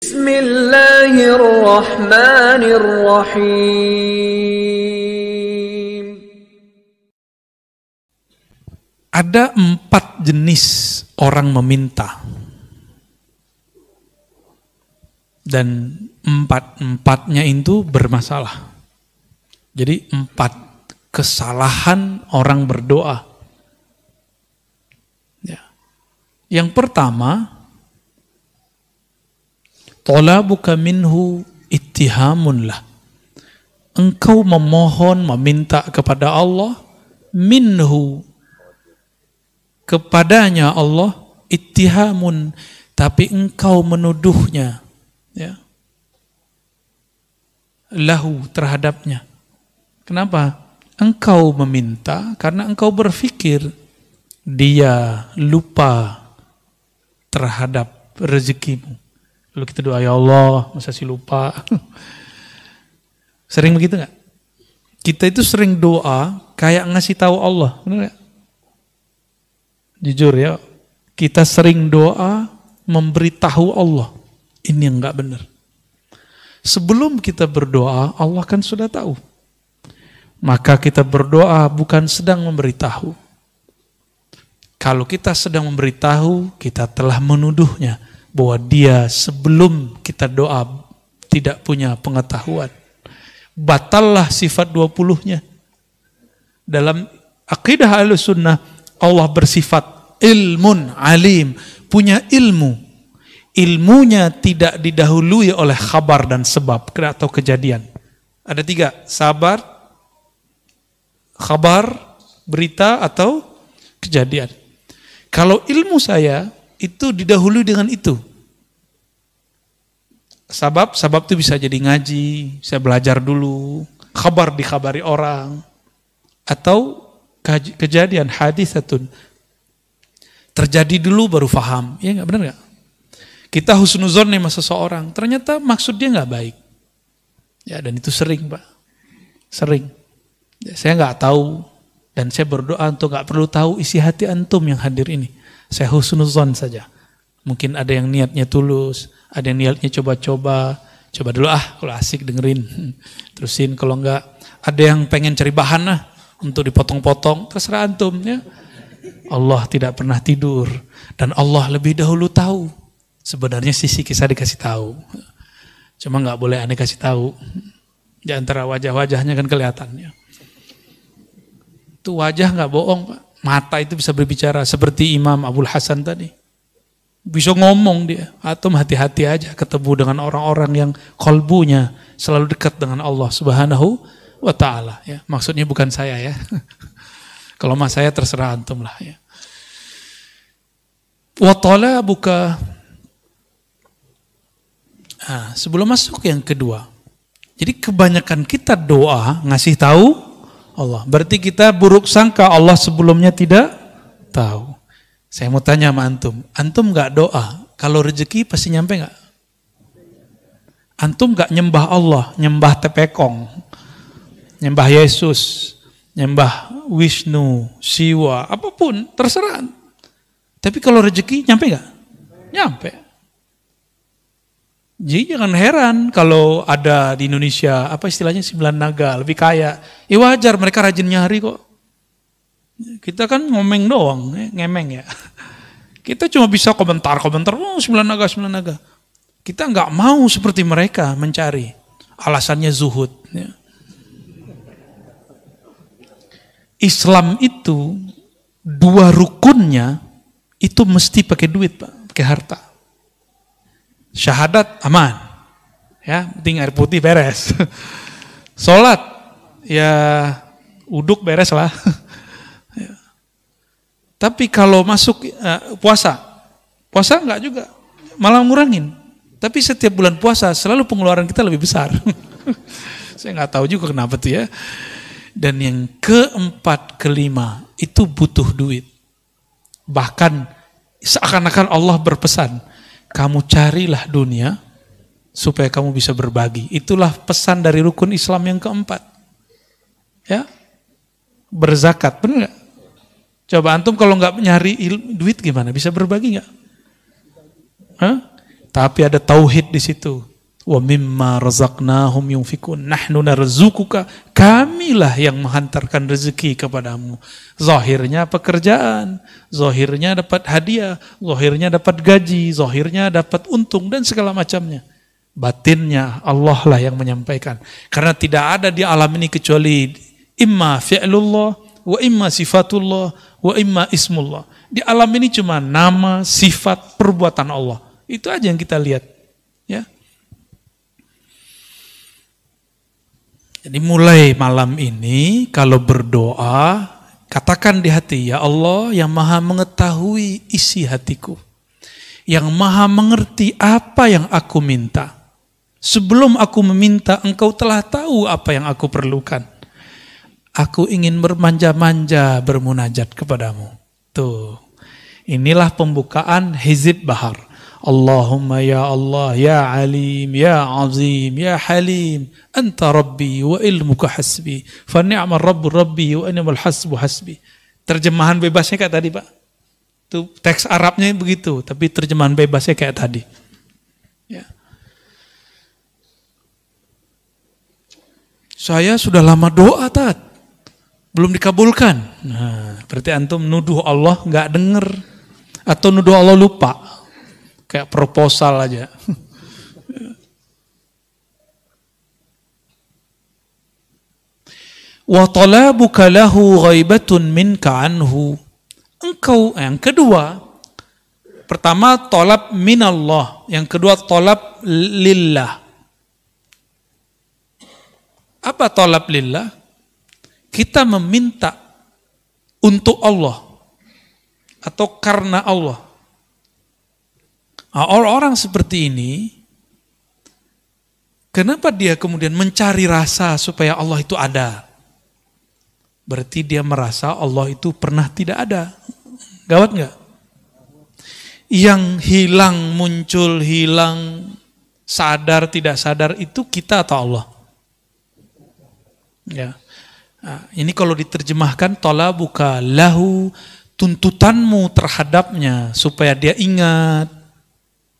Bismillahirrahmanirrahim. Ada 4 jenis orang meminta. Dan 4-empatnya itu bermasalah. Jadi 4 kesalahan orang berdoa. Ya. Yang pertama, talabuka minhu ittihamun lah. Engkau memohon, meminta kepada Allah, minhu, kepadanya Allah, ittihamun, tapi engkau menuduhnya, ya, lahu, terhadapnya. Kenapa? Engkau meminta karena engkau berpikir dia lupa terhadap rezekimu. Lalu kita doa, ya Allah, masa sih lupa? Sering begitu nggak? Kita itu sering doa kayak ngasih tahu Allah, benar nggak? Jujur ya, kita sering doa memberitahu Allah ini yang nggak benar. Sebelum kita berdoa, Allah kan sudah tahu. Maka kita berdoa bukan sedang memberitahu. Kalau kita sedang memberitahu, kita telah menuduhnya bahwa dia sebelum kita doa tidak punya pengetahuan. Batallah sifat 20-nya. Dalam akidah Ahlussunnah, Allah bersifat ilmun alim, punya ilmu. Ilmunya tidak didahului oleh khabar dan sebab atau kejadian. Ada 3, sabar, khabar, berita atau kejadian. Kalau ilmu saya itu didahului dengan itu. Sabab itu bisa jadi ngaji, saya belajar dulu, khabar dikhabari orang, atau kejadian hadisatun. Terjadi dulu baru faham, ya nggak, benar nggak? Kita husnuzon nih sama seseorang, ternyata maksud dia nggak baik. Ya, dan itu sering, Pak. Sering. Ya, saya nggak tahu, dan saya berdoa untuk nggak perlu tahu isi hati antum yang hadir ini. Saya husnuzon saja. Mungkin ada yang niatnya tulus, ada yang niatnya coba-coba. Coba dulu kalau asik dengerin. Terusin, kalau enggak, ada yang pengen cari bahan untuk dipotong-potong, terserah antum ya. Allah tidak pernah tidur dan Allah lebih dahulu tahu. Sebenarnya sisi kisah dikasih tahu. Cuma enggak boleh aneh kasih tahu. Di antara wajah-wajahnya kan kelihatannya. Itu wajah enggak bohong, Pak. Mata itu bisa berbicara seperti Imam Abul Hasan tadi. Bisa ngomong dia. Atau hati-hati aja ketemu dengan orang-orang yang kolbunya selalu dekat dengan Allah Subhanahu wa ta'ala. Ya. Maksudnya bukan saya ya. Kalau mas saya terserah antum lah ya. Wa talabuka. Sebelum masuk yang kedua. Jadi kebanyakan kita doa ngasih tahu Allah. Berarti kita buruk sangka Allah sebelumnya tidak tahu. Saya mau tanya sama antum gak doa, kalau rezeki pasti nyampe gak? Antum gak nyembah Allah, nyembah Tepekong, nyembah Yesus, nyembah Wisnu, Siwa, apapun, terserah. Tapi kalau rezeki nyampe gak? Nyampe. Jadi jangan heran kalau ada di Indonesia, apa istilahnya 9 naga, lebih kaya. Ya wajar, mereka rajin nyari kok. Kita kan ngomeng doang, ngemeng ya. Kita cuma bisa komentar-komentar, 9 naga. Kita nggak mau seperti mereka mencari. Alasannya zuhud. Ya. Islam itu 2 rukunnya itu mesti pakai duit, Pak, pakai harta. Syahadat aman, ya, penting air putih beres. Sholat, ya uduk beres lah. Tapi kalau masuk puasa enggak juga, malah ngurangin. Tapi setiap bulan puasa selalu pengeluaran kita lebih besar. Saya nggak tahu juga kenapa tuh ya. Dan yang keempat, kelima itu butuh duit. Bahkan seakan-akan Allah berpesan, kamu carilah dunia supaya kamu bisa berbagi. Itulah pesan dari rukun Islam yang keempat. Ya, berzakat, benar nggak? Coba antum kalau nggak nyari duit gimana? Bisa berbagi nggak? Tapi ada tauhid di situ. Wa mimma razaqnahum yunfikun. Nahnu narzuquka. Kamilah yang menghantarkan rezeki kepadamu. Zahirnya pekerjaan, zahirnya dapat hadiah, zahirnya dapat gaji, zahirnya dapat untung dan segala macamnya. Batinnya Allah lah yang menyampaikan. Karena tidak ada di alam ini kecuali imma fi'lullah, wa imma sifatullah, wa imma ismullah. Di alam ini cuma nama, sifat, perbuatan Allah. Itu aja yang kita lihat. Ya. Jadi mulai malam ini kalau berdoa, katakan di hati, ya Allah yang maha mengetahui isi hatiku. Yang maha mengerti apa yang aku minta. Sebelum aku meminta, engkau telah tahu apa yang aku perlukan. Aku ingin bermanja-manja bermunajat kepadamu. Tuh, inilah pembukaan Hizib Bahar. Allahumma ya Allah, ya Alim, ya Azim, ya Halim, Anta Rabbi wa ilmuka hasbi, fa ni'mal Rabbu Rabbi wa ni'mal hasbu hasbi. Terjemahan bebasnya kayak tadi Pak. Itu teks Arabnya begitu, tapi terjemahan bebasnya kayak tadi. Ya. Saya sudah lama doa Tat, belum dikabulkan. Nah, berarti antum nuduh Allah nggak denger, atau nuduh Allah lupa. Kayak proposal aja. Wa talabuka lahu ghaibatun minka anhu. Engkau, yang kedua, pertama talab minallah, yang kedua talab lillah. Apa talab lillah? Kita meminta untuk Allah atau karena Allah. Nah, orang-orang seperti ini, kenapa dia kemudian mencari rasa supaya Allah itu ada? Berarti dia merasa Allah itu pernah tidak ada. Gawat nggak? Yang hilang, muncul, hilang, sadar, tidak sadar itu kita atau Allah? Ya. Nah, ini kalau diterjemahkan talabuka lahu, tuntutanmu terhadapnya supaya dia ingat,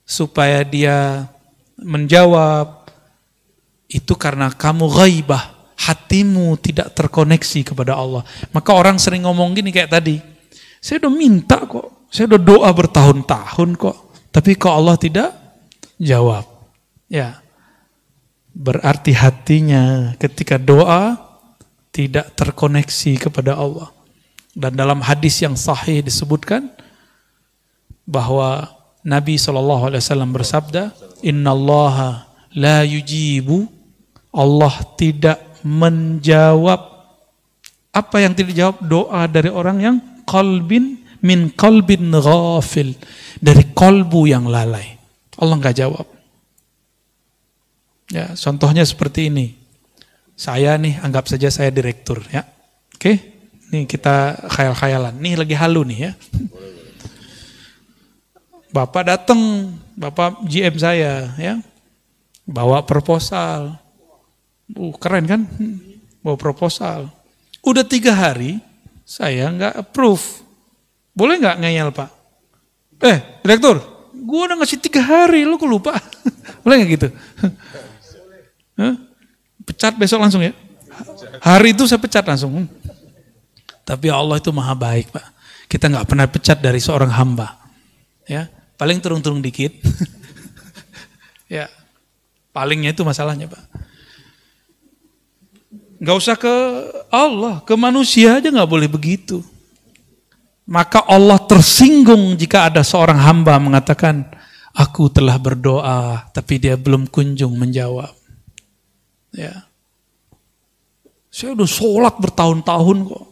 supaya dia menjawab, itu karena kamu ghaibah, hatimu tidak terkoneksi kepada Allah. Maka orang sering ngomong gini kayak tadi, saya udah minta kok, saya udah doa bertahun-tahun kok, tapi kok Allah tidak jawab. Ya, berarti hatinya ketika doa tidak terkoneksi kepada Allah. Dan dalam hadis yang sahih disebutkan bahwa Nabi SAW bersabda, Innallaha la yujibu, Allah tidak menjawab. Apa yang tidak dijawab? Doa dari orang yang min qalbin ghafil, dari kolbu yang lalai. Allah nggak jawab. Ya, contohnya seperti ini. Saya nih, anggap saja saya direktur, ya. Oke, nih kita khayal-khayalan. Nih lagi halu nih ya. Bapak datang, Bapak GM saya, ya, bawa proposal. Keren kan? Bawa proposal. Udah 3 hari, saya nggak approve. Boleh nggak ngeyel Pak? Direktur, gue udah ngasih 3 hari, lu kok lupa? Boleh nggak gitu? Pecat besok langsung ya? Hari itu saya pecat langsung. Tapi Allah itu maha baik Pak. Kita nggak pernah pecat dari seorang hamba. Ya. Paling turun-turun dikit. Ya, palingnya itu masalahnya Pak. Gak usah ke Allah, ke manusia aja gak boleh begitu. Maka Allah tersinggung jika ada seorang hamba mengatakan, aku telah berdoa, tapi dia belum kunjung menjawab. Ya, saya udah sholat bertahun-tahun kok,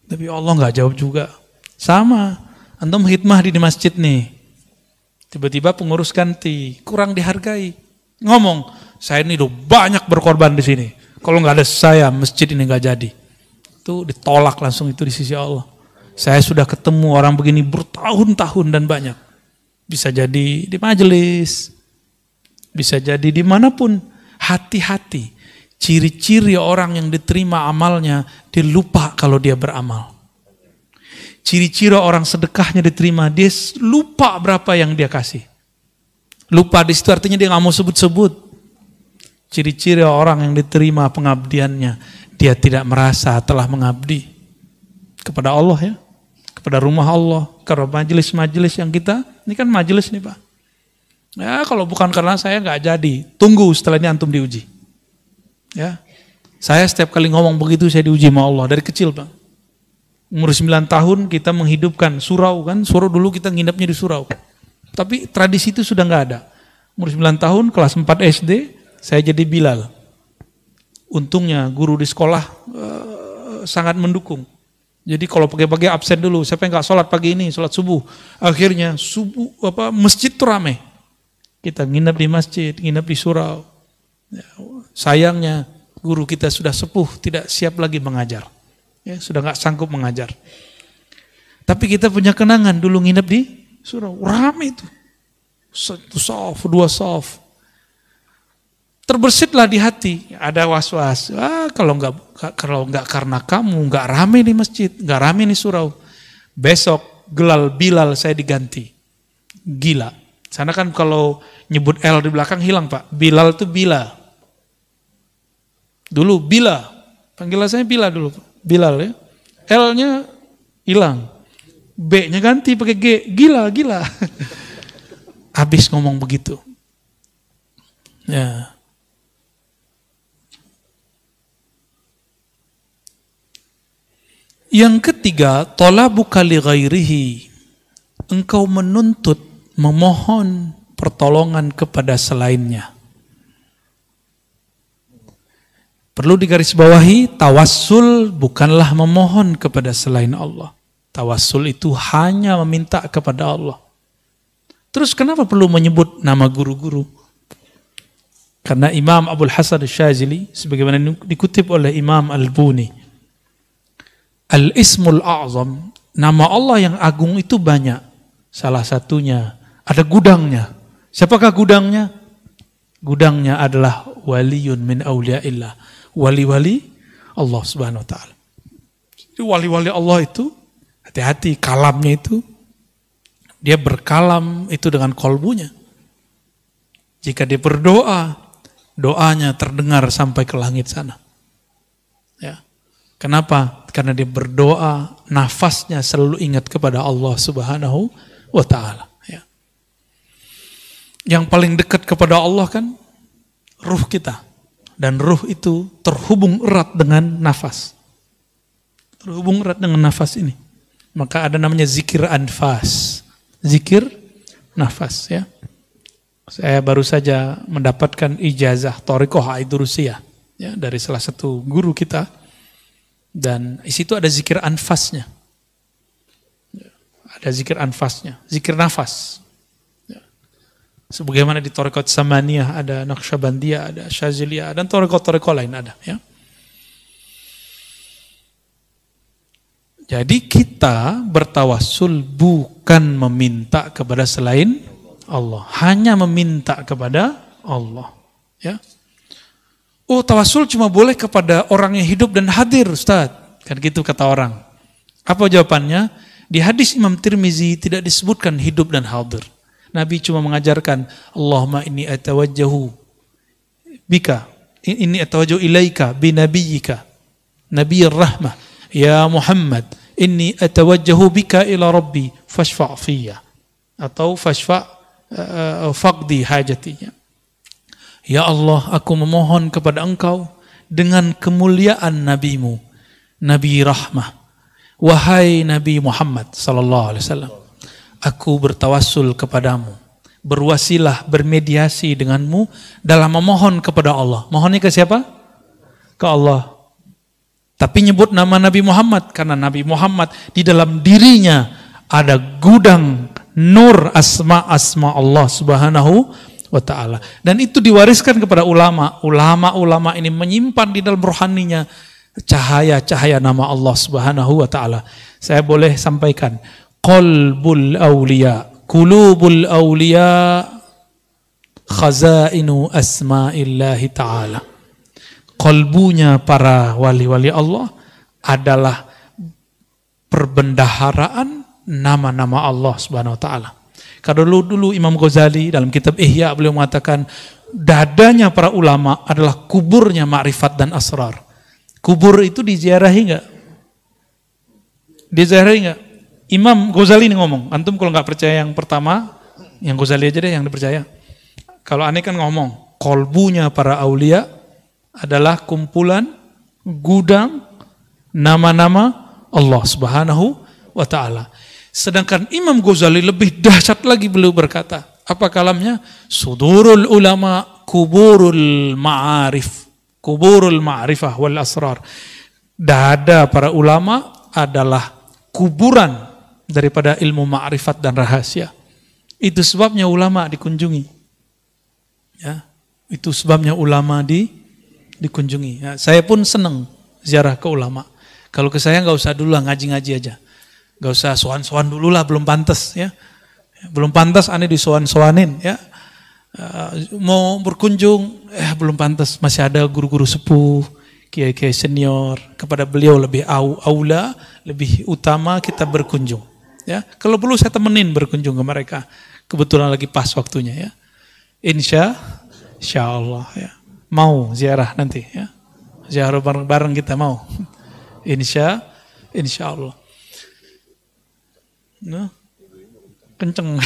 tapi Allah gak jawab juga. Sama, antum khidmah di masjid nih. Tiba-tiba pengurus ganti, kurang dihargai. Ngomong, saya ini udah banyak berkorban di sini. Kalau nggak ada saya, masjid ini nggak jadi. Itu ditolak langsung itu di sisi Allah. Saya sudah ketemu orang begini bertahun-tahun dan banyak. Bisa jadi di majelis, bisa jadi dimanapun. Hati-hati. Ciri-ciri orang yang diterima amalnya, dia lupa kalau dia beramal. Ciri-ciri orang sedekahnya diterima, dia lupa berapa yang dia kasih. Lupa di situ artinya dia nggak mau sebut-sebut. Ciri-ciri orang yang diterima pengabdiannya, dia tidak merasa telah mengabdi kepada Allah ya, kepada rumah Allah, kepada majelis-majelis yang kita, ini kan majelis nih Pak. Ya kalau bukan karena saya nggak jadi, tunggu setelah ini antum diuji. Ya, saya setiap kali ngomong begitu saya diuji sama Allah dari kecil Pak. Umur 9 tahun kita menghidupkan surau kan, surau dulu kita nginepnya di surau. Tapi tradisi itu sudah nggak ada. Umur 9 tahun, kelas 4 SD, saya jadi Bilal. Untungnya guru di sekolah sangat mendukung. Jadi kalau pagi-pagi absen dulu, siapa yang nggak sholat pagi ini, sholat subuh. Akhirnya masjid tuh rame. Kita nginep di masjid, nginep di surau. Ya, sayangnya guru kita sudah sepuh, tidak siap lagi mengajar. Ya, sudah nggak sanggup mengajar. Tapi kita punya kenangan dulu nginep di surau, rame itu. 1 sof, 2 sof. Terbesitlah di hati, ada was-was. Kalau nggak karena kamu, nggak rame di masjid, nggak rame di surau. Besok Bilal saya diganti. Gila. Sana kan kalau nyebut L di belakang hilang Pak. Bilal itu Bila. Dulu Bila. Panggilan saya Bila dulu. Bilal ya. L-nya hilang. B-nya ganti pakai G. Gila. Habis ngomong begitu. Ya. Yang ketiga, talabuka li ghairihi. Engkau menuntut, memohon pertolongan kepada selainnya. Perlu digarisbawahi, tawassul bukanlah memohon kepada selain Allah. Tawassul itu hanya meminta kepada Allah. Terus kenapa perlu menyebut nama guru-guru? Karena Imam Abul Hasan Asy-Syadzili, sebagaimana dikutip oleh Imam Al-Buni, Al-Ismul A'zam, nama Allah yang agung itu banyak. Salah satunya, ada gudangnya. Siapakah gudangnya? Gudangnya adalah waliyun min awliyaillah. Wali-wali Allah subhanahu wa ta'ala. Jadi wali-wali Allah itu, hati-hati kalamnya itu, dia berkalam itu dengan kolbunya. Jika dia berdoa, doanya terdengar sampai ke langit sana. Ya. Kenapa? Karena dia berdoa, nafasnya selalu ingat kepada Allah subhanahu wa ta'ala. Ya. Yang paling dekat kepada Allah kan ruh kita. Dan ruh itu terhubung erat dengan nafas. Terhubung erat dengan nafas ini. Maka ada namanya zikir anfas. Zikir nafas ya. Saya baru saja mendapatkan ijazah Thariqah Aidurusiyah ya, dari salah satu guru kita. Dan di situ ada zikir anfasnya. Ada zikir anfasnya, zikir nafas. Sebagaimana di Thariqat Samaniyah ada Naqsyabandiyah, ada Syadziliyah, dan Thariqat-Thariqat lain ada ya. Jadi kita bertawassul bukan meminta kepada selain Allah, hanya meminta kepada Allah ya. Oh, tawassul cuma boleh kepada orang yang hidup dan hadir, Ustaz. Kan gitu kata orang. Apa jawabannya? Di hadis Imam Tirmizi tidak disebutkan hidup dan hadir. Nabi cuma mengajarkan, Allahumma inni atawajjahu bika, inni atawajjahu ilaika binabiyyika, Nabiyyir rahmah, ya Muhammad, inni atawajjahu bika ila rabbi, fashfa' fiyya. Atau fashfa' faqdi hajatinya. Ya Allah, aku memohon kepada Engkau dengan kemuliaan Nabimu, Nabi Rahmah. Wahai Nabi Muhammad sallallahu alaihi wasallam, aku bertawassul kepadamu, berwasilah, bermediasi denganmu dalam memohon kepada Allah. Mohonnya ke siapa? Ke Allah. Tapi nyebut nama Nabi Muhammad karena Nabi Muhammad di dalam dirinya ada gudang nur asma-asma Allah Subhanahu wa ta'ala. Dan itu diwariskan kepada ulama. Ulama-ulama ini menyimpan di dalam rohaninya cahaya-cahaya nama Allah Subhanahu wa ta'ala. Saya boleh sampaikan, qalbul awliya, qulubul awliya, khazainu asma'illahi ta'ala. Qalbunya para wali-wali Allah adalah perbendaharaan nama-nama Allah Subhanahu wa ta'ala. Kalau dulu Imam Ghazali dalam kitab Ihya beliau mengatakan dadanya para ulama adalah kuburnya ma'rifat dan asrar. Kubur itu diziarahi enggak? Diziarahi enggak? Imam Ghazali ini ngomong. Antum kalau nggak percaya yang pertama, yang Ghazali aja deh yang dipercaya. Kalau aneh kan ngomong, kolbunya para aulia adalah kumpulan gudang nama-nama Allah Subhanahu wa taala. Sedangkan Imam Ghazali lebih dahsyat lagi, beliau berkata, apa kalamnya? Sudurul ulama kuburul ma'arif, kuburul ma'rifah wal asrar. Dada para ulama adalah kuburan daripada ilmu ma'rifat dan rahasia. Itu sebabnya ulama dikunjungi. Ya, itu sebabnya ulama dikunjungi. Ya, saya pun senang ziarah ke ulama. Kalau ke saya nggak usah dulu lah, ngaji-ngaji aja. Nggak usah soan-soan dulu lah, belum pantas ya. Belum pantas aneh disoan-soanin ya. Mau berkunjung, belum pantas, masih ada guru-guru sepuh, kiai-kiai senior, kepada beliau lebih aula, lebih utama kita berkunjung. Ya, kalau perlu saya temenin berkunjung ke mereka. Kebetulan lagi pas waktunya ya. Insya Allah ya. Mau ziarah nanti ya. Ziarah bareng-bareng kita mau. Insya Allah. Nah, kenceng.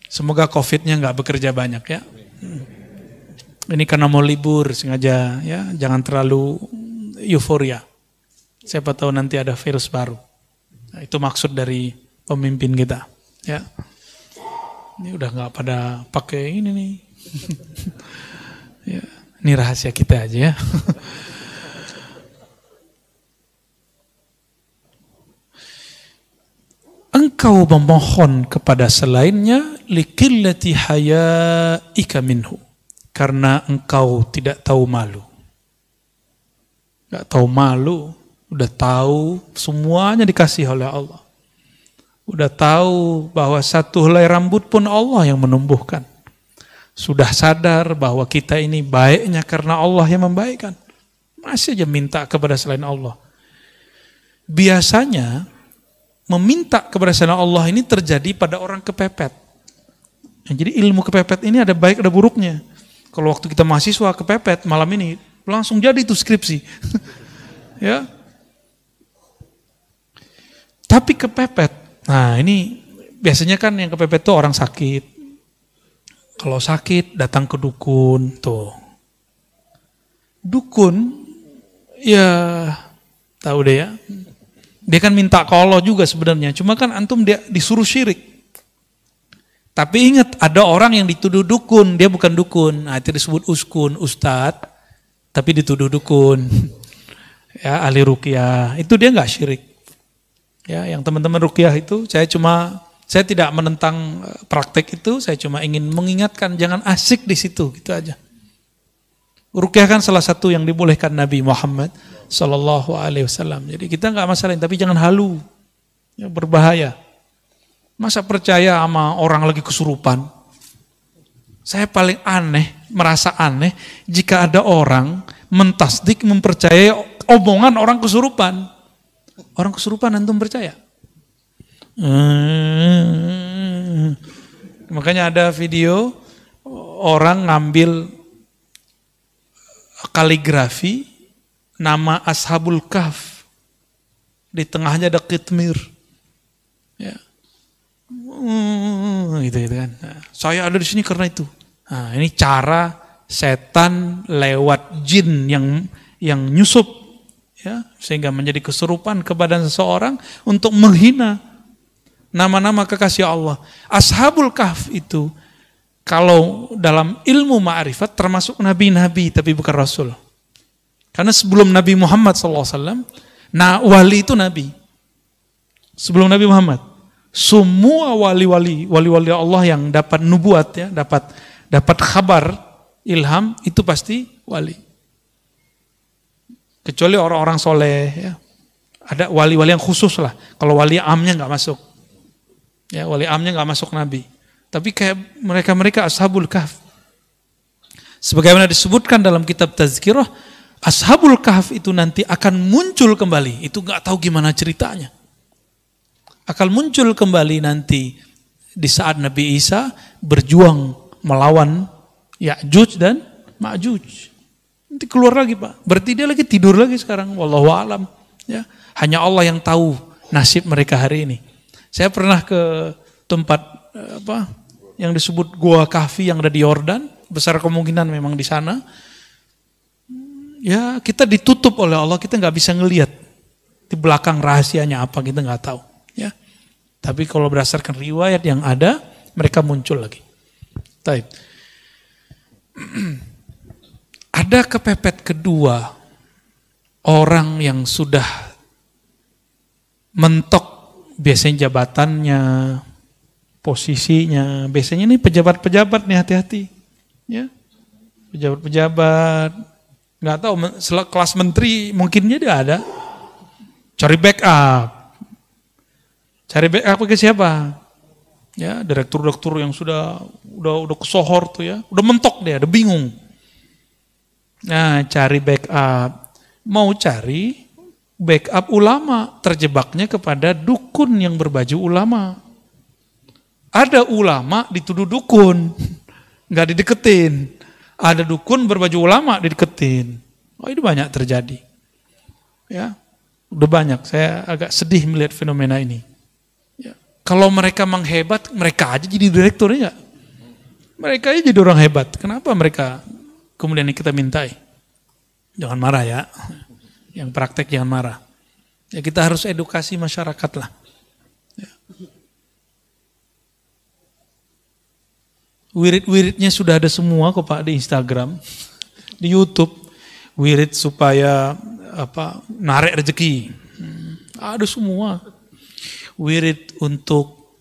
Semoga COVID-nya nggak bekerja banyak ya. Ini karena mau libur sengaja ya, jangan terlalu euforia. Siapa tahu nanti ada virus baru. Nah, itu maksud dari pemimpin kita ya. Ini udah nggak pada pakai ini nih. Ya, ini rahasia kita aja ya. Engkau memohon kepada selainnya liqillati hayaika minhu, karena engkau tidak tahu malu. Enggak tahu malu, udah tahu semuanya dikasih oleh Allah. Udah tahu bahwa satu helai rambut pun Allah yang menumbuhkan. Sudah sadar bahwa kita ini baiknya karena Allah yang membaikkan. Masih aja minta kepada selain Allah. Biasanya meminta kepada selain Allah ini terjadi pada orang kepepet. Jadi ilmu kepepet ini ada baik ada buruknya. Kalau waktu kita mahasiswa kepepet malam ini langsung jadi itu skripsi. Ya. Tapi kepepet. Nah, ini biasanya kan yang kepepet itu orang sakit. Kalau sakit datang ke dukun tuh. Dukun ya tahu deh ya. Dia kan minta ke Allah juga sebenarnya, cuma kan antum dia disuruh syirik. Tapi ingat, ada orang yang dituduh dukun, dia bukan dukun. Nah, itu disebut uskun, ustadz, tapi dituduh dukun. Ya, ahli ruqyah, itu dia nggak syirik. Ya, yang teman-teman ruqyah itu, saya tidak menentang praktek itu, saya cuma ingin mengingatkan jangan asik di situ, gitu aja. Ruqyah kan salah satu yang dibolehkan Nabi Muhammad Sallallahu Alaihi Wasallam. Jadi kita nggak masalahin, tapi jangan halu, ya, berbahaya. Masa percaya sama orang lagi kesurupan? Saya paling merasa aneh jika ada orang mentasdik, mempercayai omongan orang kesurupan. Orang kesurupan antum percaya? Makanya ada video orang ngambil kaligrafi nama Ashabul Kahf, di tengahnya ada kitmir, ya, gitu kan. Nah, saya ada di sini karena itu. Nah, ini cara setan lewat jin yang nyusup, ya, sehingga menjadi kesurupan ke badan seseorang untuk menghina nama-nama kekasih Allah. Ashabul Kahf itu kalau dalam ilmu ma'rifat termasuk nabi-nabi tapi bukan rasul. Karena sebelum Nabi Muhammad SAW, nah wali itu nabi. Sebelum Nabi Muhammad, semua wali-wali Allah yang dapat nubuat, ya, dapat kabar, ilham, itu pasti wali. Kecuali orang-orang soleh, ya. Ada wali-wali yang khusus lah. Kalau wali amnya nggak masuk, ya, wali amnya nggak masuk nabi. Tapi kayak mereka Ashabul Kahf. Sebagaimana disebutkan dalam kitab Tazkirah, Ashabul Kahf itu nanti akan muncul kembali. Itu nggak tahu gimana ceritanya. Akan muncul kembali nanti di saat Nabi Isa berjuang melawan Ya'juj dan Ma'juj. Nanti keluar lagi Pak. Berarti dia lagi tidur lagi sekarang. Wallahu a'lam. Ya, hanya Allah yang tahu nasib mereka hari ini. Saya pernah ke tempat yang disebut Gua Kahfi yang ada di Yordan. Besar kemungkinan memang di sana. Ya, kita ditutup oleh Allah, kita nggak bisa ngelihat di belakang rahasianya apa, kita nggak tahu. Ya, tapi kalau berdasarkan riwayat yang ada, mereka muncul lagi. Taib. Ada kepepet kedua, orang yang sudah mentok biasanya jabatannya, posisinya, biasanya ini pejabat-pejabat nih, hati-hati. Ya, pejabat-pejabat, nggak tahu kelas menteri mungkinnya dia ada, cari backup ke siapa? Ya, direktur-direktur yang udah kesohor tuh ya, udah mentok dia, udah bingung. Nah, cari backup, mau cari backup ulama, terjebaknya kepada dukun yang berbaju ulama. Ada ulama dituduh dukun, nggak dideketin. Ada dukun berbaju ulama dideketin. Oh, itu banyak terjadi. Ya, udah banyak. Saya agak sedih melihat fenomena ini. Ya. Kalau mereka menghebat, mereka aja jadi direkturnya. Mereka aja jadi orang hebat. Kenapa mereka kemudian kita mintai? Jangan marah ya. Yang praktek jangan marah. Ya, kita harus edukasi masyarakat lah. Ya. Wirid-wiridnya sudah ada semua kok Pak di Instagram, di YouTube. Wirid supaya narik rezeki. Ada semua. Wirid untuk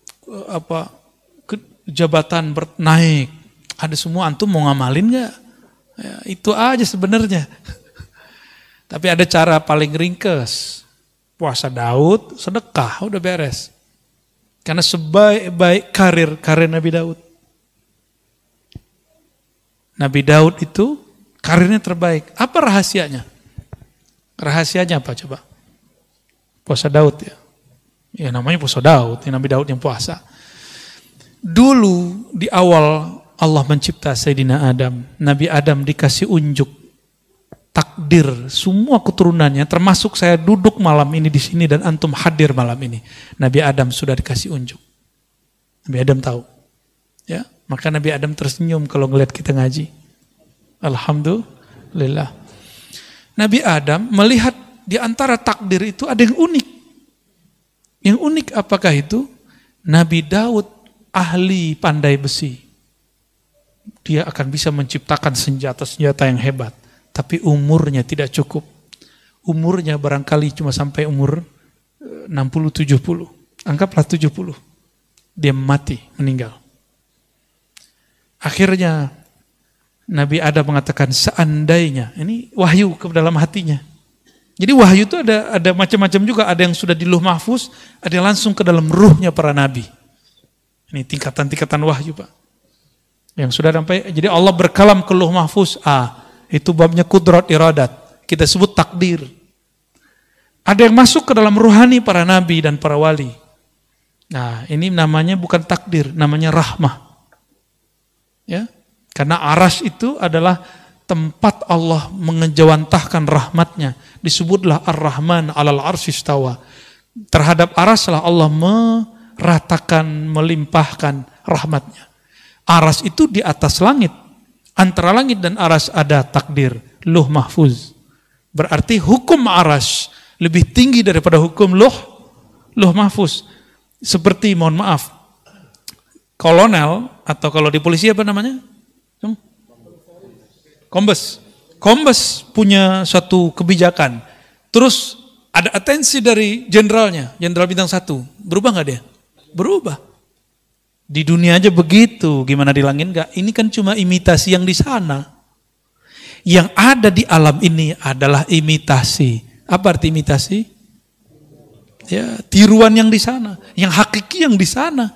jabatan naik. Ada semua. Antum mau ngamalin nggak? Ya, itu aja sebenarnya. Tapi ada cara paling ringkes. Puasa Daud, sedekah, udah beres. Karena sebaik-baik karir Nabi Daud. Nabi Daud itu karirnya terbaik. Apa rahasianya? Rahasianya apa coba? Puasa Daud ya. Ya namanya puasa Daud, ya Nabi Daud yang puasa. Dulu di awal Allah mencipta Sayyidina Adam. Nabi Adam dikasih unjuk takdir semua keturunannya, termasuk saya duduk malam ini di sini dan antum hadir malam ini. Nabi Adam sudah dikasih unjuk. Nabi Adam tahu. Ya, maka Nabi Adam tersenyum kalau ngelihat kita ngaji. Alhamdulillah. Nabi Adam melihat di antara takdir itu ada yang unik. Yang unik apakah itu? Nabi Daud ahli pandai besi. Dia akan bisa menciptakan senjata-senjata yang hebat. Tapi umurnya tidak cukup. Umurnya barangkali cuma sampai umur 60-70. Anggaplah 70. Dia mati, meninggal. Akhirnya Nabi Adam mengatakan seandainya, ini wahyu ke dalam hatinya. Jadi wahyu itu ada macam-macam juga, ada yang sudah di Lauh Mahfuz, ada yang langsung ke dalam ruhnya para nabi. Ini tingkatan-tingkatan wahyu Pak. Yang sudah sampai, jadi Allah berkalam ke Lauh Mahfuz, itu babnya kudrat iradat, kita sebut takdir. Ada yang masuk ke dalam ruhani para nabi dan para wali. Nah ini namanya bukan takdir, namanya rahmah. Ya, karena aras itu adalah tempat Allah mengejawantahkan rahmatnya. Disebutlah Ar-Rahman 'alal arsy istawa. Terhadap aras lah Allah meratakan, melimpahkan rahmatnya. Aras itu di atas langit. Antara langit dan aras ada takdir, Lauh Mahfuz. Berarti hukum aras lebih tinggi daripada hukum Lauh Mahfuz. Seperti, mohon maaf, kolonel, atau kalau di polisi apa namanya? Kombes. Kombes punya suatu kebijakan. Terus ada atensi dari jenderalnya, jenderal bintang 1. Berubah nggak dia? Berubah. Di dunia aja begitu, gimana di langit nggak? Ini kan cuma imitasi yang di sana. Yang ada di alam ini adalah imitasi. Apa arti imitasi? Ya, tiruan yang di sana, yang hakiki yang di sana.